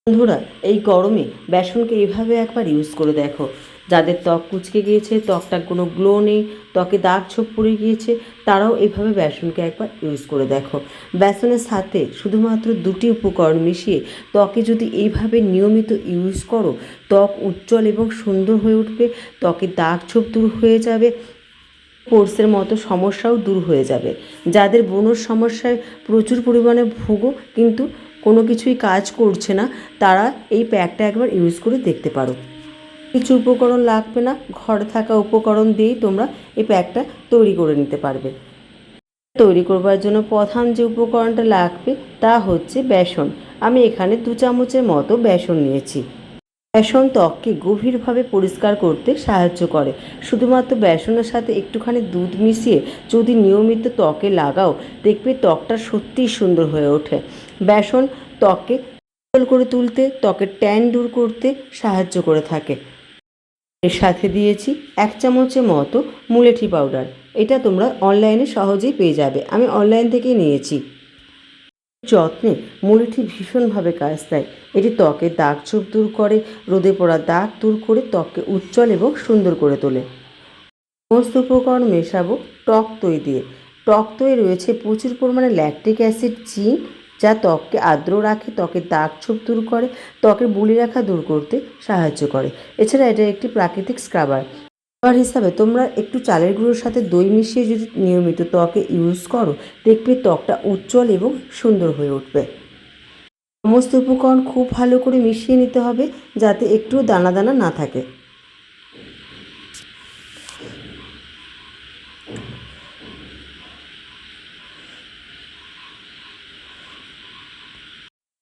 বন্ধুরা, এই গরমে বেসনকে এইভাবে একবার ইউজ করে দেখো। যাদের ত্বক কুঁচকে গিয়েছে, ত্বকটা কোনো গ্লো নেই, ত্বকে দাগ ছোপ পড়ে গিয়েছে, তারাও এইভাবে বেসনকে একবার ইউজ করে দেখো। বেসনের সাথে শুধুমাত্র দুটি উপকরণ মিশিয়ে ত্বকে যদি এইভাবে নিয়মিত ইউজ করো, ত্বক উজ্জ্বল এবং সুন্দর হয়ে উঠবে, ত্বকে দাগ ছোপ দূর হয়ে যাবে, পোর্সের মতো সমস্যাও দূর হয়ে যাবে। যাদের ব্রণর সমস্যায় প্রচুর পরিমাণে ভুগো কিন্তু কোনো কিছুই কাজ করছে না, তারা এই প্যাকটা একবার ইউজ করে দেখতে পারো। কিছু উপকরণ লাগবে না, ঘরে থাকা উপকরণ দিয়েই তোমরা এই প্যাকটা তৈরি করে নিতে পারবে। তৈরি করবার জন্য প্রধান যে উপকরণটা লাগবে তা হচ্ছে বেসন। আমি এখানে 2 চামচের মতো বেসন নিয়েছি। বেসন ত্বককে গভীরভাবে পরিষ্কার করতে সাহায্য করে। শুধুমাত্র বেসনের সাথে একটুখানি দুধ মিশিয়ে যদি নিয়মিত ত্বকে লাগাও, দেখবে ত্বকটা সত্যিই সুন্দর হয়ে ওঠে। বেসন ত্বককে উজ্জ্বল করে তুলতে, ত্বকের ট্যান দূর করতে সাহায্য করে থাকে। এর সাথে দিয়েছি 1 চামচের মতো মুলেঠি পাউডার। এটা তোমরা অনলাইনে সহজেই পেয়ে যাবে, আমি অনলাইন থেকেই নিয়েছি। যত্নে মুলেঠি ভীষণভাবে কাজ দেয়। এটি ত্বকের দাগ ছোপ দূর করে, রোদে পড়া দাগ দূর করে ত্বককে উজ্জ্বল এবং সুন্দর করে তোলে। সমস্ত উপকরণ মেশাবো টক দই দিয়ে। টক দই রয়েছে প্রচুর পরিমাণে ল্যাকটিক অ্যাসিড, জিঙ্ক, যা ত্বককে আর্দ্র রাখে, ত্বকের দাগ ছোপ দূর করে, ত্বকের বলিরেখা দূর করতে সাহায্য করে। এছাড়া এটা একটি প্রাকৃতিক স্ক্রাবার হিসাবে তোমরা একটু চালের গুঁড়োর সাথে দই মিশিয়ে যদি নিয়মিত ত্বকে ইউজ করো, দেখবে ত্বকটা উজ্জ্বল এবং সুন্দর হয়ে উঠবে। সমস্ত উপকরণ খুব ভালো করে মিশিয়ে নিতে হবে যাতে একটু দানা দানা না থাকে।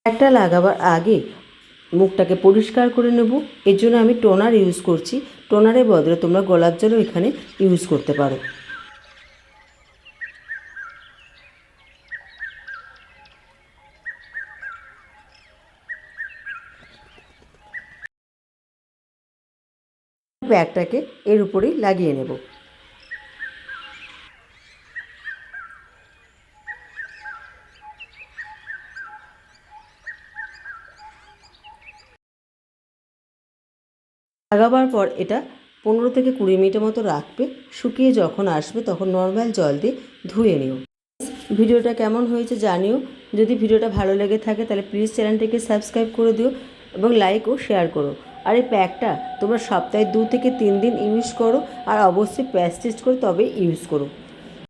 একটা লাগাবার আগে মুখটাকে পরিষ্কার করে নেব। এর জন্য আমি টোনার ইউজ করছি। টোনারের বদলে তোমরা গোলাপ জলও এখানে ইউজ করতে পারো। প্যাকটাকে এর উপরেই লাগিয়ে নেব। লাগাবার পর এটা 15 থেকে 20 মিনিটের মতো রাখবে। শুকিয়ে যখন আসবে তখন নর্মাল জল দিয়ে ধুয়ে নিও। ভিডিওটা কেমন হয়েছে জানিও। যদি ভিডিওটা ভালো লেগে থাকে তাহলে প্লিজ চ্যানেলটিকে সাবস্ক্রাইব করে দিও এবং লাইক ও শেয়ার করো। আর এই প্যাকটা তোমরা সপ্তাহে 2 থেকে 3 দিন ইউজ করো, আর অবশ্যই প্যাচ টেস্ট করে তবে ইউজ করো।